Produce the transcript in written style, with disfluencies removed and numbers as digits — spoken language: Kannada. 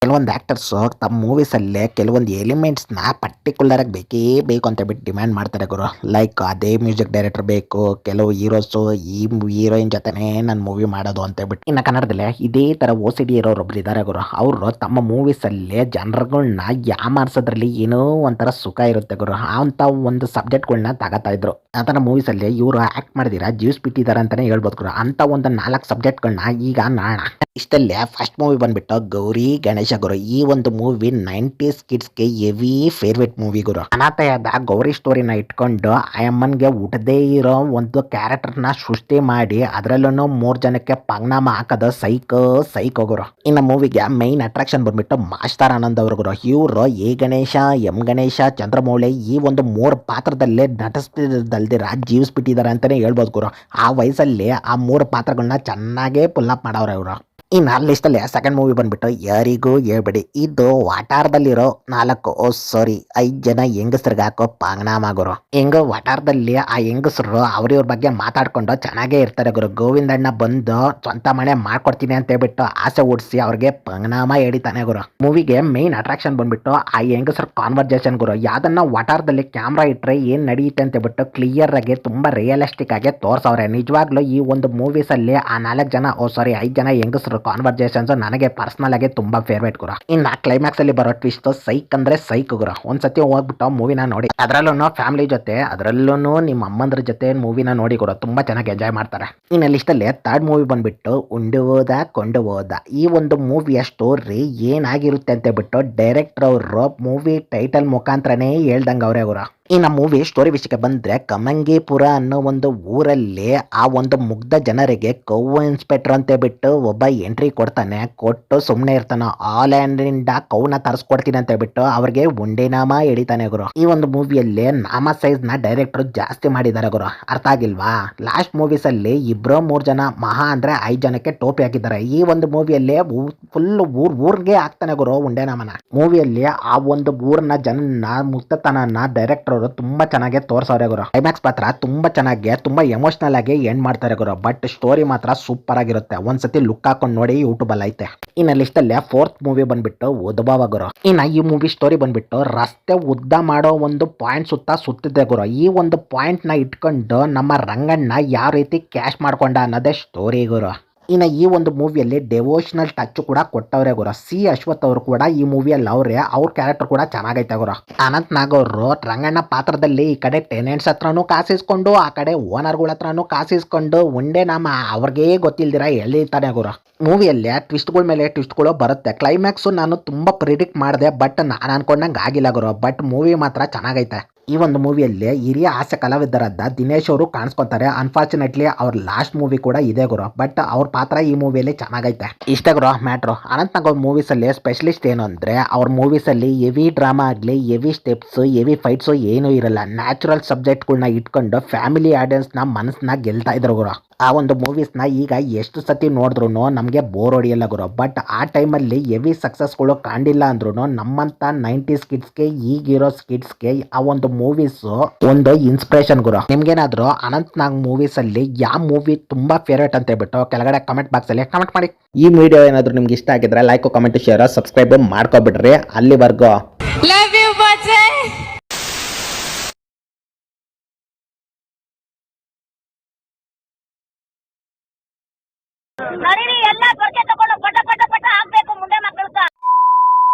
ಕೆಲವೊಂದು ಆ್ಯಕ್ಟರ್ಸ್ ತಮ್ಮ ಮೂವೀಸಲ್ಲೇ ಕೆಲವೊಂದು ಎಲಿಮೆಂಟ್ಸ್ನ ಪರ್ಟಿಕ್ಯುಲರ್ ಆಗಿ ಬೇಕೇ ಬೇಕು ಅಂತ ಬಿಟ್ಟು ಡಿಮ್ಯಾಂಡ್ ಮಾಡ್ತಾರೆ ಗುರು. ಲೈಕ್ ಅದೇ ಮ್ಯೂಸಿಕ್ ಡೈರೆಕ್ಟರ್ ಬೇಕು, ಕೆಲವು ಹೀರೋಸು ಈ ಹೀರೋಯಿನ್ ಜೊತೆನೇ ನನ್ನ ಮೂವಿ ಮಾಡೋದು ಅಂತ ಬಿಟ್ಟು. ಇನ್ನು ಕನ್ನಡದಲ್ಲೇ ಇದೇ ಥರ ಓ ಸಿ ಡಿ ಇರೋರೊಬ್ರು ಇದ್ದಾರೆ ಗುರು. ಅವರು ತಮ್ಮ ಮೂವೀಸಲ್ಲೇ ಜನರುಗಳನ್ನ ಯಾಮಾರಿಸೋದ್ರಲ್ಲಿ ಏನೋ ಒಂಥರ ಸುಖ ಇರುತ್ತೆ ಗುರು. ಅಂತ ಒಂದು ಸಬ್ಜೆಕ್ಟ್ಗಳನ್ನ ತಗೋತಾ ಇದ್ರು. ಆ ಥರ ಮೂವೀಸಲ್ಲಿ ಇವರು ಆ್ಯಕ್ಟ್ ಮಾಡಿದಿರ ಜೀವಿಸ್ಬಿಟ್ಟಿದ್ದಾರೆ ಅಂತಲೇ ಹೇಳ್ಬೋದು ಗುರು. ಅಂತ ಒಂದು 4 ಸಬ್ಜೆಕ್ಟ್ಗಳನ್ನ ಈಗ ನೋಡೋಣ. ಇಷ್ಟಲ್ಲೇ ಫಸ್ಟ್ ಮೂವಿ ಬಂದ್ಬಿಟ್ಟು ಗೌರಿ ಗಣೇಶ ಗುರು. ಈ ಒಂದು ಮೂವಿ 90s ಕಿಡ್ಸ್ಗೆ ಹೆವಿ ಫೇವ್ರೇಟ್ ಮೂವಿ ಗುರು. ಅನಾಥೆಯಾದ ಗೌರಿ ಸ್ಟೋರಿನ ಇಟ್ಕೊಂಡು ಅಮ್ಮನ್ಗೆ ಊಟದೇ ಇರೋ ಒಂದು ಕ್ಯಾರೆಕ್ಟರ್ನ ಸೃಷ್ಟಿ ಮಾಡಿ ಅದರಲ್ಲೂ 3 ಜನಕ್ಕೆ ಪಂಗ್ನಾಮ ಹಾಕೋದು ಸೈಕೋ ಗುರು. ಇನ್ನು ಮೂವಿಗೆ ಮೈನ್ ಅಟ್ರಾಕ್ಷನ್ ಬಂದ್ಬಿಟ್ಟು ಮಾಸ್ಟರ್ ಆನಂದ್ ಅವರು ಗುರು. ಇವರು ಎ ಗಣೇಶ, ಎಂ ಗಣೇಶ, ಚಂದ್ರಮೌಳಿ ಈ ಒಂದು 3 ಪಾತ್ರದಲ್ಲೇ ನಟಿಸ್ತಿದ್ದಲ್ದಿರ ಜೀವಿಸ್ಬಿಟ್ಟಿದ್ದಾರೆ ಅಂತಾನೆ ಹೇಳ್ಬೋದು ಗುರು. ಆ ವಯಸ್ಸಲ್ಲಿ ಆ 3 ಪಾತ್ರಗಳನ್ನ ಚೆನ್ನಾಗೇ ಪುಲ್ ಅಪ್ ಮಾಡವ್ರೆ ಇವರು. ಇನ್ನು ಲಿಸ್ಟಲ್ಲಿ ಸೆಕೆಂಡ್ ಮೂವಿ ಬಂದ್ಬಿಟ್ಟು ಯಾರಿಗೂ ಹೇಳ್ಬೇಡಿ. ಇದು ವಾಟಾರದಲ್ಲಿರೋ 5 ಜನ ಹೆಂಗಸ್ರಿಗೆ ಹಾಕೋ ಪಾಂಗನಾಮ ಗುರು. ವಾಟಾರದಲ್ಲಿ ಆ ಹೆಂಗಸರು ಅವ್ರಿವ್ರ ಬಗ್ಗೆ ಮಾತಾಡ್ಕೊಂಡು ಚೆನ್ನಾಗೇ ಇರ್ತಾರೆ ಗುರು. ಗೋವಿಂದಣ್ಣ ಬಂದು ಸ್ವಂತ ಮನೆ ಮಾಡ್ಕೊಡ್ತೀನಿ ಅಂತ ಹೇಳ್ಬಿಟ್ಟು ಆಸೆ ಓಡಿಸಿ ಅವ್ರಿಗೆ ಪಾಂಗನಾಮ ಹೇಳಿತಾನೆ ಗುರು. ಮೂವಿಗೆ ಮೇನ್ ಅಟ್ರಾಕ್ಷನ್ ಬಂದ್ಬಿಟ್ಟು ಆ ಹೆಂಗಸರ ಕಾನ್ವರ್ಜೇಷನ್ ಗುರು. ಯಾವ್ದನ್ನ ವಾಟಾರದಲ್ಲಿ ಕ್ಯಾಮ್ರಾ ಇಟ್ರೆ ಏನ್ ನಡೆಯುತ್ತೆ ಅಂತ ಹೇಳ್ಬಿಟ್ಟು ಕ್ಲಿಯರ್ ಆಗಿ ತುಂಬಾ ರಿಯಲಿಸ್ಟಿಕ್ ಆಗಿ ತೋರ್ಸವ್ರೆ. ನಿಜವಾಗ್ಲೂ ಈ ಒಂದು ಮೂವೀಸ್ ಅಲ್ಲಿ ಆ 5 ಜನ ಹೆಂಗಸರು ಕಾನ್ವರ್ಜೇಷನ್ಸ್ ನನಗೆ ಪರ್ಸನಲ್ ಆಗಿ ತುಂಬಾ ಫೇವ್ರೇಟ್ ಗುರು. ಇನ್ನು ಕ್ಲೈಮ್ಯಾಕ್ಸ್ ಅಲ್ಲಿ ಬರೋ ಟ್ವಿಸ್ಟ್ ಸೈಕ್ ಅಂದ್ರೆ ಸೈಕ್ ಗುರು. ಒಂದ್ಸತಿ ಹೋಗ್ಬಿಟ್ಟು ಮೂವಿನ ನೋಡಿ, ಅದರಲ್ಲೂ ಫ್ಯಾಮಿಲಿ ಜೊತೆ, ಅದರಲ್ಲೂ ನಿಮ್ಮ ಅಮ್ಮಂದ್ರ ಜೊತೆ ಮೂವಿನ ನೋಡಿ ಗುರು. ತುಂಬಾ ಚೆನ್ನಾಗಿ ಎಂಜಾಯ್ ಮಾಡ್ತಾರೆ. ಇನ್ನು ಲಿಸ್ಟಲ್ಲಿ ಥರ್ಡ್ ಮೂವಿ ಬಂದ್ಬಿಟ್ಟು ಉಂಡು ಹೋದ ಕೊಂಡು ಹೋದ. ಈ ಒಂದು ಮೂವಿಯ ಸ್ಟೋರಿ ಏನಾಗಿರುತ್ತೆ ಅಂತ ಬಿಟ್ಟು ಡೈರೆಕ್ಟರ್ ಅವರು ಮೂವಿ ಟೈಟಲ್ ಮುಖಾಂತರನೇ ಹೇಳ್ದಂಗೆ ಅವರೇ ಗುರು. ಇನ್ನು ಮೂವಿ ಸ್ಟೋರಿ ವಿಷಯಕ್ಕೆ ಬಂದ್ರೆ ಕಮಂಗಿಪುರ ಅನ್ನೋ ಒಂದು ಊರಲ್ಲಿ ಆ ಒಂದು ಮುಗ್ಧ ಜನರಿಗೆ ಕೌ ಇನ್ಸ್ಪೆಕ್ಟರ್ ಅಂತ ಬಿಟ್ಟು ಒಬ್ಬ ಎಂಟ್ರಿ ಕೊಡ್ತಾನೆ. ಕೊಟ್ಟು ಸುಮ್ಮನೆ ಇರ್ತಾನೆ. ಆಲ್ಯಾಂಡ್ನಿಂದ ಕೌನ ತರಿಸ್ಕೊಡ್ತೀನಿ ಅಂತ ಬಿಟ್ಟು ಅವ್ರಿಗೆ ಉಂಡೆನಾಮ ಎಳಿತಾನೆ ಗುರು. ಈ ಒಂದು ಮೂವಿಯಲ್ಲಿ ನಾಮ ಸೈಜ್ ನ ಡೈರೆಕ್ಟರ್ ಜಾಸ್ತಿ ಮಾಡಿದ್ದಾರೆ ಗುರು. ಅರ್ಥ ಆಗಿಲ್ವಾ? ಲಾಸ್ಟ್ ಮೂವೀಸ್ ಅಲ್ಲಿ 2-3 ಜನ, ಮಹಾ ಅಂದ್ರೆ 5 ಜನಕ್ಕೆ ಟೋಪಿ ಹಾಕಿದ್ದಾರೆ. ಈ ಒಂದು ಮೂವಿಯಲ್ಲಿ ಫುಲ್ ಊರ್ಗೆ ಹಾಕ್ತಾನೆ ಗುರು ಉಂಡೆನಾಮನ. ಮೂವಿಯಲ್ಲಿ ಆ ಒಂದು ಊರ್ನ ಜನನ ಮುಕ್ತತನನ ಡೈರೆಕ್ಟರ್ ತುಂಬಾ ಚೆನ್ನಾಗಿ ತೋರ್ಸವ್ರೆ ಗುರು. ಕ್ಲೈಮ್ಯಾಕ್ಸ್ ಪಾತ್ರ ತುಂಬಾ ಚೆನ್ನಾಗಿ, ತುಂಬಾ ಎಮೋಷನಲ್ ಆಗಿ ಎಂಡ್ ಮಾಡ್ತಾರೆ ಗುರು. ಬಟ್ ಸ್ಟೋರಿ ಮಾತ್ರ ಸೂಪರ್ ಆಗಿರುತ್ತೆ. ಒಂದ್ಸತಿ ಲುಕ್ ಹಾಕೊಂಡು ನೋಡಿ, ಯೂಟ್ಯೂಬ್ ಅಲ್ಲಿ ಐತೆ. ಇನ್ನು ಲಿಸ್ಟ್ ಅಲ್ಲಿ ಫೋರ್ತ್ ಮೂವಿ ಬಂದ್ಬಿಟ್ಟು ಉದ್ಭವ ಗುರು. ಇನ್ನು ಈ ಮೂವಿ ಸ್ಟೋರಿ ಬಂದ್ಬಿಟ್ಟು ರಸ್ತೆ ಉದ್ದ ಮಾಡೋ ಒಂದು ಪಾಯಿಂಟ್ ಸುತ್ತಿದೆ ಗುರು. ಈ ಒಂದು ಪಾಯಿಂಟ್ ನ ಇಟ್ಕೊಂಡು ನಮ್ಮ ರಂಗಣ್ಣ ಯಾವ ರೀತಿ ಕ್ಯಾಶ್ ಮಾಡ್ಕೊಂಡ ಅನ್ನೋದೇ ಸ್ಟೋರಿ ಗುರು. ಇನ್ನು ಈ ಒಂದು ಮೂವಿಯಲ್ಲಿ ಡೆವೋಷನಲ್ ಟಚ್ ಕೂಡ ಕೊಟ್ಟವ್ರೆ ಗುರು. ಸಿ ಅಶ್ವಥ್ ಅವರು ಕೂಡ ಈ ಮೂವಿಯಲ್ಲಿ ಅವ್ರ ಕ್ಯಾರೆಕ್ಟರ್ ಕೂಡ ಚೆನ್ನಾಗೈತೆ ಗುರು. ಅನಂತ್ ನಾಗ್ ಅವರು ರಂಗಣ್ಣ ಪಾತ್ರದಲ್ಲಿ ಈ ಕಡೆ ಟೆನೆಂಟ್ಸ್ ಹತ್ರನೂ ಕಾಸಿಸ್ಕೊಂಡು, ಆ ಕಡೆ ಓನರ್ಗಳ ಹತ್ರನೂ ಕಾಸಿಸ್ಕೊಂಡು ಉಂಡೆ ನಾಮ ಅವ್ರಿಗೇ ಗೊತ್ತಿಲ್ದಿರ ಎಳಿತಾನೆ ಗುರು. ಮೂವಿಯಲ್ಲಿ ಟ್ವಿಸ್ಟ್ಗಳ ಮೇಲೆ ಟ್ವಿಸ್ಟ್ಗಳು ಬರುತ್ತೆ. ಕ್ಲೈಮ್ಯಾಕ್ಸು ನಾನು ತುಂಬಾ ಪ್ರಿಡಿಕ್ಟ್ ಮಾಡಿದೆ, ಬಟ್ ನಾನು ಅನ್ಕೊಂಡಂಗೆ ಆಗಿಲ್ಲ ಗುರು. ಬಟ್ ಮೂವಿ ಮಾತ್ರ ಚೆನ್ನಾಗೈತೆ. ಈ ಒಂದು ಮೂವಿಯಲ್ಲಿ ಹಿರಿಯ ಹಾಸ್ಯ ಕಲಾವಿದರಾದ ದಿನೇಶ್ ಅವರು ಕಾಣಿಸ್ಕೊತಾರೆ. ಅನ್ಫಾರ್ಚುನೇಟ್ಲಿ ಅವ್ರ ಲಾಸ್ಟ್ ಮೂವಿ ಕೂಡ ಇದೆ ಗುರು. ಬಟ್ ಅವ್ರ ಪಾತ್ರ ಈ ಮೂವಿಯಲ್ಲಿ ಚೆನ್ನಾಗೈತೆ. ಇಷ್ಟ ಗುರು ಮ್ಯಾಟ್ರು. ಅನಂತ್ ನಾಗ್ ಅವ್ರ ಮೂವೀಸ್ ಅಲ್ಲಿ ಸ್ಪೆಷಲಿಸ್ಟ್ ಏನು ಅಂದ್ರೆ, ಅವ್ರ ಮೂವೀಸ್ ಅಲ್ಲಿ ಹೆವಿ ಡ್ರಾಮಾ ಆಗ್ಲಿ, ಹೆವಿ ಸ್ಟೆಪ್ಸ್, ಹೆವಿ ಫೈಟ್ಸ್ ಏನೂ ಇರಲ್ಲ. ನ್ಯಾಚುರಲ್ ಸಬ್ಜೆಕ್ಟ್ಗಳನ್ನ ಇಟ್ಕೊಂಡು ಫ್ಯಾಮಿಲಿ ಆಡಿಯನ್ಸ್ ನ ಮನಸ್ಸನ್ನ ಗೆಲ್ತಾ ಇದ್ರು ಗುರು. ಆ ಒಂದು ಮೂವೀಸ್ನ ಈಗ ಎಷ್ಟು ಸತಿ ನೋಡಿದ್ರು ನಮಗೆ ಬೋರ್ ಹೊಡಿಯಲ್ಲ ಗುರು. ಬಟ್ ಆ ಟೈಮಲ್ಲಿ ಹೆವಿ ಸಕ್ಸಸ್ಗಳು ಕಾಣಿಲ್ಲ ಅಂದ್ರೂ ನಮ್ಮಂತ 90s ಕಿಡ್ಸ್ಗೆ, ಈಗಿರೋ ಕಿಡ್ಸ್ಗೆ ಆ ಒಂದು ಮೂವೀಸ್ ಒಂದು ಇನ್ಸ್ಪಿರೇಷನ್ ಗುರು. ನಿಮ್ಗೇನಾದ್ರು ಅನಂತ್ ನಾಗ್ ಮೂವೀಸ್ ಅಲ್ಲಿ ಯಾವ ಮೂವಿ ತುಂಬಾ ಫೇವ್ರೇಟ್ ಅಂತ ಹೇಳ್ಬಿಟ್ಟು ಕೆಳಗಡೆ ಕಮೆಂಟ್ ಬಾಕ್ಸ್ ಅಲ್ಲಿ ಕಮೆಂಟ್ ಮಾಡಿ. ಈ ವಿಡಿಯೋ ಏನಾದ್ರು ನಿಮ್ಗೆ ಇಷ್ಟ ಆಗಿದ್ರೆ ಲೈಕ್, ಕಮೆಂಟ್, ಶೇರ್, ಸಬ್ಸ್ಕ್ರೈಬ್ ಮಾಡ್ಕೊಬಿಡ್ರಿ. ಅಲ್ಲಿವರೆಗೂ